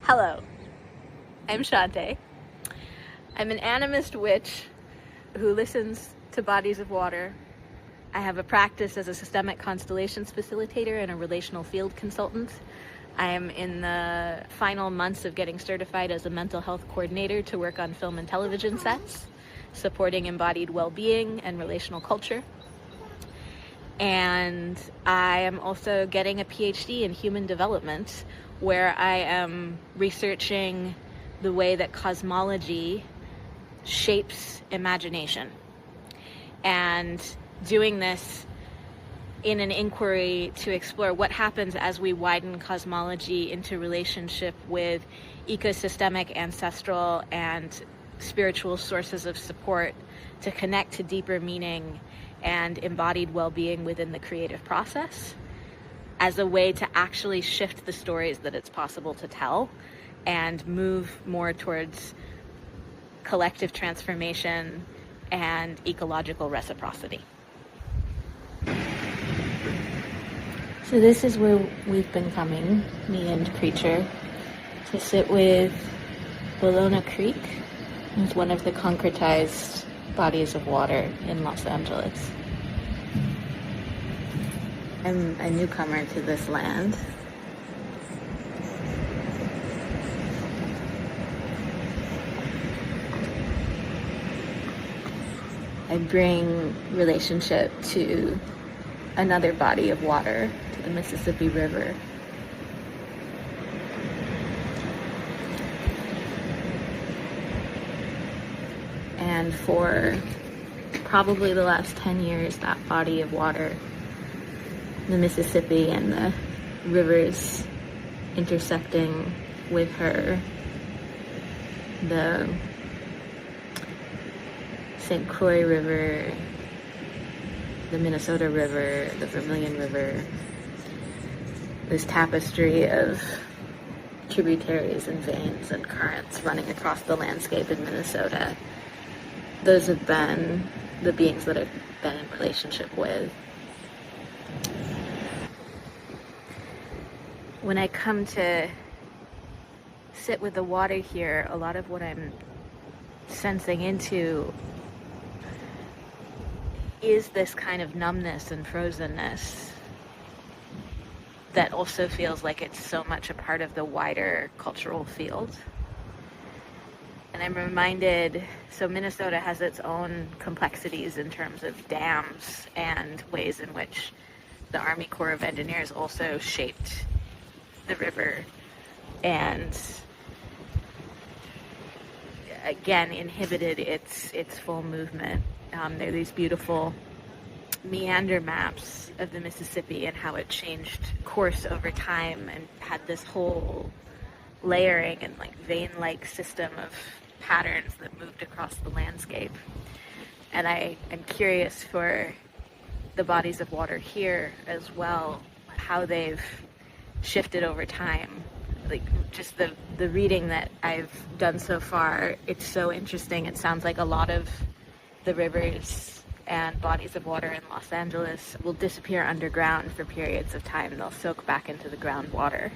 Hello, I'm Shante. I'm an animist witch who listens to bodies of water. I have a practice as a systemic constellations facilitator and a relational field consultant. I am in the final months of getting certified as a mental health coordinator to work on film and television sets, supporting embodied well-being and relational culture. And I am also getting a PhD in human development, where I am researching the way that cosmology shapes imagination, and doing this in an inquiry to explore what happens as we widen cosmology into relationship with ecosystemic, ancestral, and spiritual sources of support to connect to deeper meaning and embodied well-being within the creative process, as a way to actually shift the stories that it's possible to tell and move more towards collective transformation and ecological reciprocity. So this is where we've been coming, me and Creature, to sit with Bologna Creek. It's one of the concretized bodies of water in Los Angeles. I'm a newcomer to this land. I bring relationship to another body of water, to the Mississippi River. And for probably the last 10 years, that body of water, the Mississippi and the rivers intersecting with her, the St. Croix River, the Minnesota River, the Vermilion River, this tapestry of tributaries and veins and currents running across the landscape in Minnesota. Those have been the beings that I've been in relationship with. When I come to sit with the water here, a lot of what I'm sensing into is this kind of numbness and frozenness that also feels like it's so much a part of the wider cultural field. And I'm reminded, so Minnesota has its own complexities in terms of dams and ways in which the Army Corps of Engineers also shaped the river and again inhibited its full movement. There are these beautiful meander maps of the Mississippi and how it changed course over time and had this whole layering and like vein-like system of patterns that moved across the landscape. And I'm curious for the bodies of water here as well, how they've shifted over time. Like just the reading that I've done so far, it's so interesting. It sounds like a lot of the rivers and bodies of water in Los Angeles will disappear underground for periods of time. They'll soak back into the groundwater.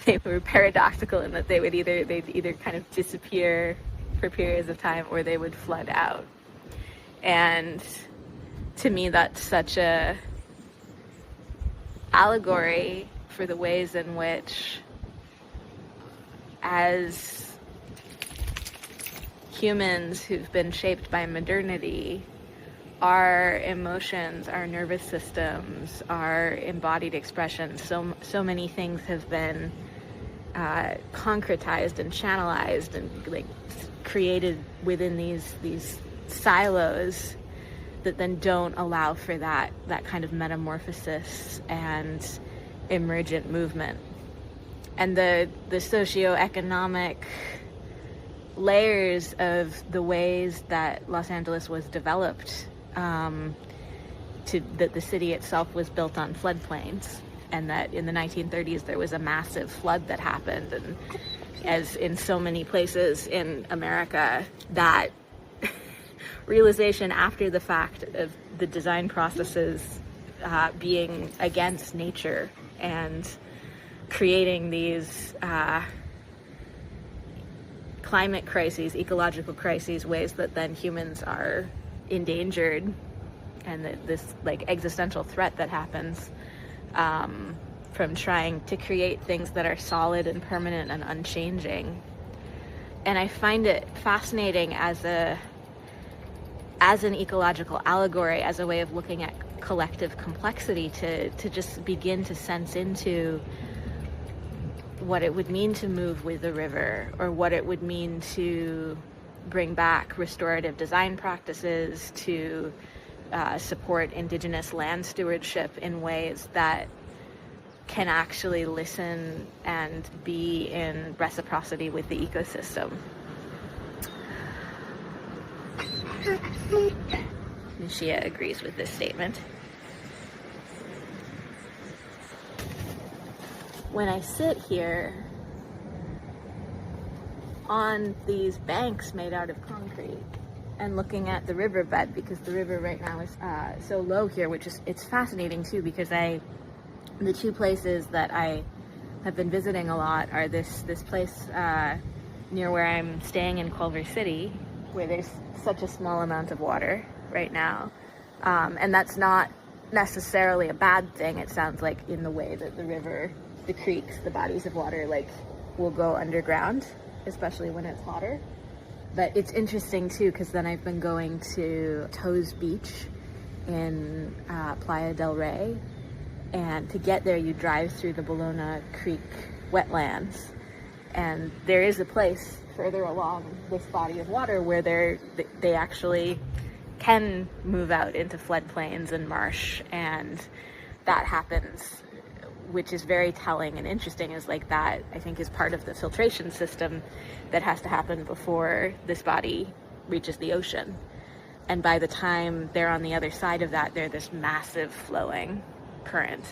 They were paradoxical in that they'd either kind of disappear for periods of time or they would flood out. And to me, that's such a allegory for the ways in which, as humans who've been shaped by modernity, our emotions, our nervous systems, our embodied expressions, so many things have been concretized and channelized and like created within these silos that then don't allow for that kind of metamorphosis and emergent movement. And the socioeconomic layers of the ways that Los Angeles was developed, that the city itself was built on floodplains, and that in the 1930s there was a massive flood that happened, and as in so many places in America, that realization after the fact of the design processes being against nature and creating these climate crises, ecological crises, ways that then humans are endangered, and this like existential threat that happens from trying to create things that are solid and permanent and unchanging. And I find it fascinating as an ecological allegory, as a way of looking at collective complexity, to just begin to sense into what it would mean to move with the river, or what it would mean to bring back restorative design practices, to support indigenous land stewardship in ways that can actually listen and be in reciprocity with the ecosystem. Nishia agrees with this statement. When I sit here on these banks made out of concrete and looking at the riverbed, because the river right now is so low here, which is, it's fascinating too, because the two places that I have been visiting a lot are this place near where I'm staying in Culver City, where there's such a small amount of water right now, and that's not necessarily a bad thing. It sounds like, in the way that the river, the creeks, the bodies of water, like, will go underground, especially when it's hotter. But it's interesting too, because then I've been going to Toes Beach in Playa del Rey, and to get there you drive through the Bologna Creek wetlands, and there is a place further along this body of water where they actually can move out into floodplains and marsh, and that happens, which is very telling and interesting. Is like, that I think is part of the filtration system that has to happen before this body reaches the ocean, and by the time they're on the other side of that, they're this massive flowing current.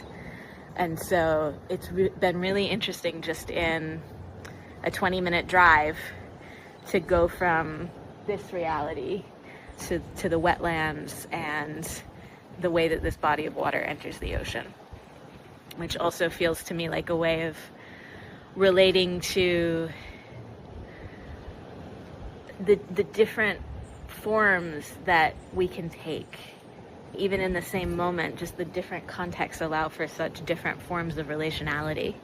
And so it's been really interesting, just in a 20-minute drive, to go from this reality to the wetlands and the way that this body of water enters the ocean, which also feels to me like a way of relating to the different forms that we can take, even in the same moment. Just the different contexts allow for such different forms of relationality.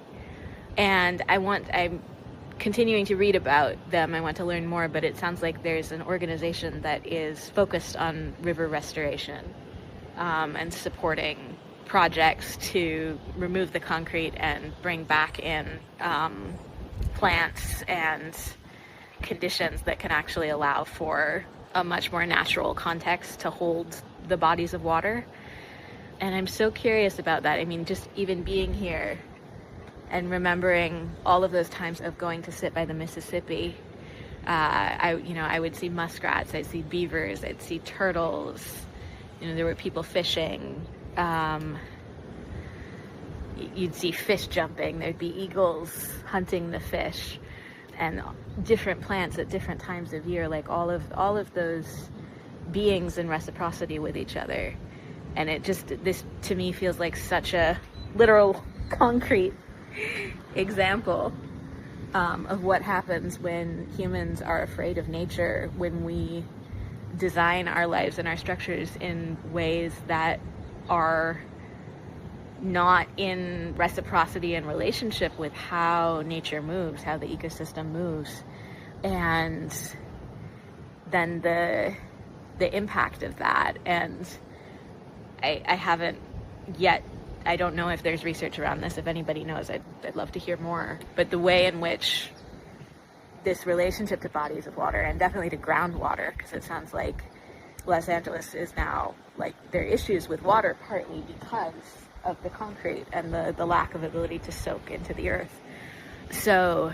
And I'm continuing to read about them. I want to learn more, but it sounds like there's an organization that is focused on river restoration, and supporting projects to remove the concrete and bring back in plants and conditions that can actually allow for a much more natural context to hold the bodies of water. And I'm so curious about that. I mean, just even being here and remembering all of those times of going to sit by the Mississippi, I would see muskrats, I'd see beavers, I'd see turtles. There were people fishing. You'd see fish jumping. There'd be eagles hunting the fish, and different plants at different times of year. Like, all of those beings in reciprocity with each other. And this to me feels like such a literal, concrete example of what happens when humans are afraid of nature, when we design our lives and our structures in ways that are not in reciprocity and relationship with how nature moves, how the ecosystem moves, and then the impact of that. And I haven't yet, I don't know if there's research around this. If anybody knows, I'd love to hear more. But the way in which this relationship to bodies of water, and definitely to groundwater, because it sounds like Los Angeles is now, like, there are issues with water partly because of the concrete and the lack of ability to soak into the earth. So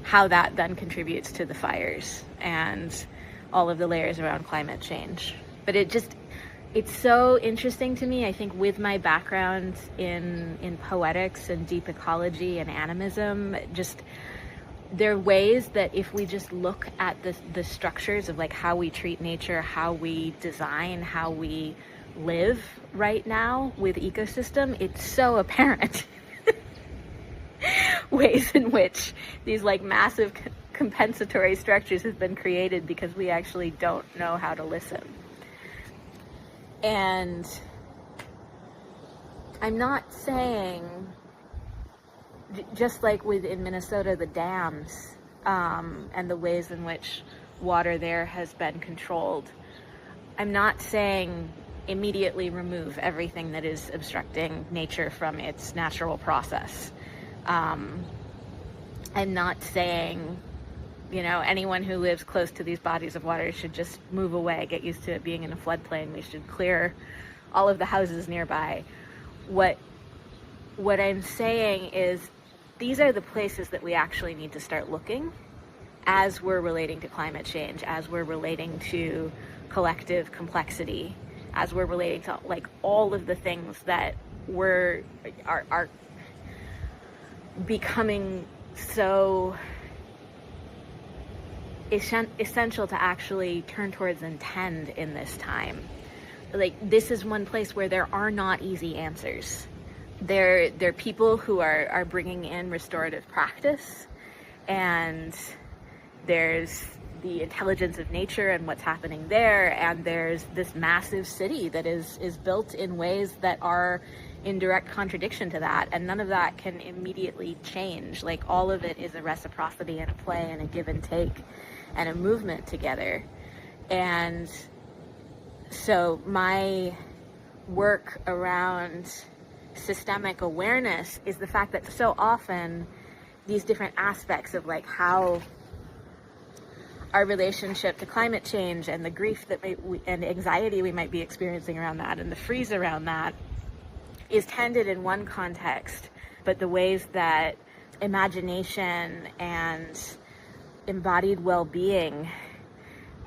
how that then contributes to the fires and all of the layers around climate change. But it's so interesting to me. I think with my background in poetics and deep ecology and animism, just there are ways that if we just look at the structures of, like, how we treat nature, how we design, how we live right now with ecosystem, it's so apparent ways in which these, like, massive compensatory structures have been created because we actually don't know how to listen. And I'm not saying, just like in Minnesota, the dams, and the ways in which water there has been controlled, I'm not saying immediately remove everything that is obstructing nature from its natural process. I'm not saying, anyone who lives close to these bodies of water should just move away, get used to it being in a floodplain. We should clear all of the houses nearby. What I'm saying is, these are the places that we actually need to start looking as we're relating to climate change, as we're relating to collective complexity, as we're relating to all of the things that are becoming so essential to actually turn towards and tend in this time. This is one place where there are not easy answers. There are people who are bringing in restorative practice, and there's the intelligence of nature and what's happening there, and there's this massive city that is built in ways that are in direct contradiction to that, and none of that can immediately change. All of it is a reciprocity and a play and a give and take and a movement together. And so my work around systemic awareness is the fact that so often these different aspects of how our relationship to climate change and the grief that and anxiety we might be experiencing around that and the freeze around that is tended in one context, but the ways that imagination and embodied well-being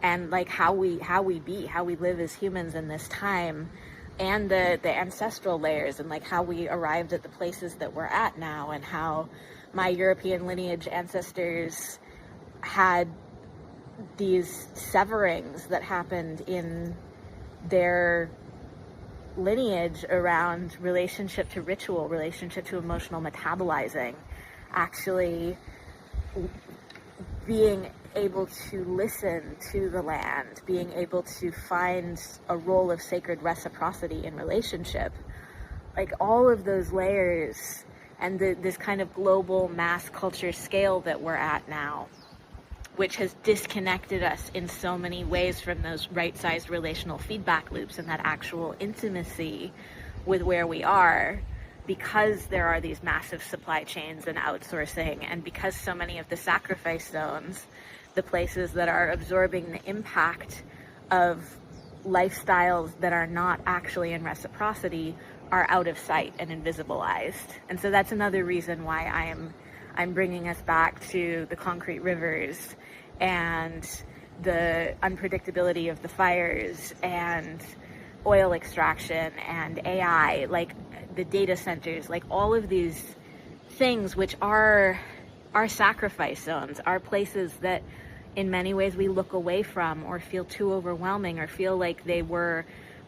and how we live as humans in this time, and the ancestral layers, and how we arrived at the places that we're at now, and how my European lineage ancestors had these severings that happened in their lineage around relationship to ritual, relationship to emotional metabolizing, actually being able to listen to the land, being able to find a role of sacred reciprocity in relationship. All of those layers and this kind of global mass culture scale that we're at now, which has disconnected us in so many ways from those right-sized relational feedback loops and that actual intimacy with where we are, because there are these massive supply chains and outsourcing, and because so many of the sacrifice zones, the places that are absorbing the impact of lifestyles that are not actually in reciprocity, are out of sight and invisibilized. And so that's another reason why I'm bringing us back to the concrete rivers and the unpredictability of the fires and oil extraction and AI, the data centers, all of these things which are our sacrifice zones, are places that in many ways we look away from or feel too overwhelming or feel like they were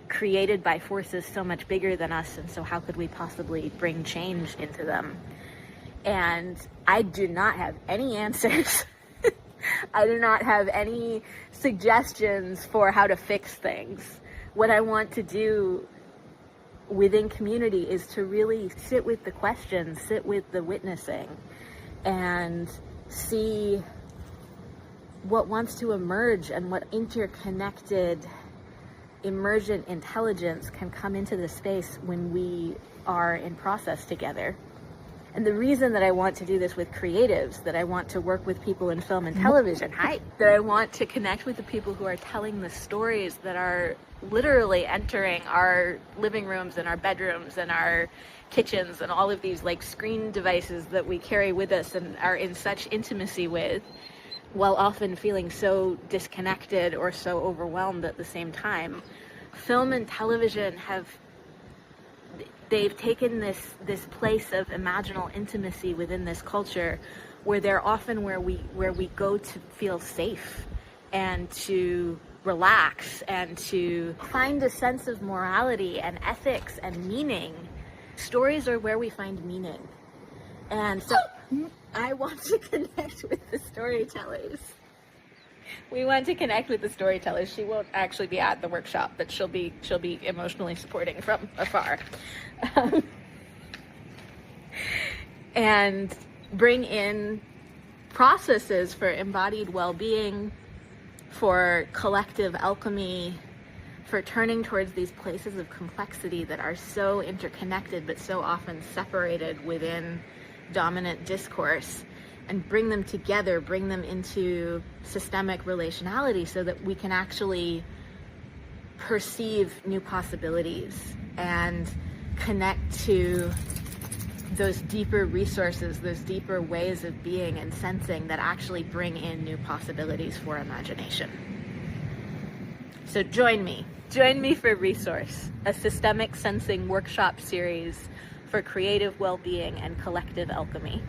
created by forces so much bigger than us, and so how could we possibly bring change into them? And I do not have any answers. I do not have any suggestions for how to fix things. What I want to do within community is to really sit with the questions, sit with the witnessing, and see what wants to emerge and what interconnected emergent intelligence can come into the space when we are in process together. And the reason that I want to do this with creatives, that I want to work with people in film and television, that I want to connect with the people who are telling the stories that are literally entering our living rooms and our bedrooms and our kitchens and all of these screen devices that we carry with us and are in such intimacy with, while often feeling so disconnected or so overwhelmed at the same time. Film and television they've taken this place of imaginal intimacy within this culture, where they're often where we go to feel safe and to relax and to find a sense of morality and ethics and meaning. Stories are where we find meaning. And so I want to connect with the storytellers. We want to connect with the storytellers. She won't actually be at the workshop, but she'll be emotionally supporting from afar. And bring in processes for embodied well-being, for collective alchemy, for turning towards these places of complexity that are so interconnected but so often separated within dominant discourse, and bring them together, bring them into systemic relationality so that we can actually perceive new possibilities and connect to those deeper resources, those deeper ways of being and sensing that actually bring in new possibilities for imagination. So join me for Resource, a systemic sensing workshop series for creative well-being and collective alchemy.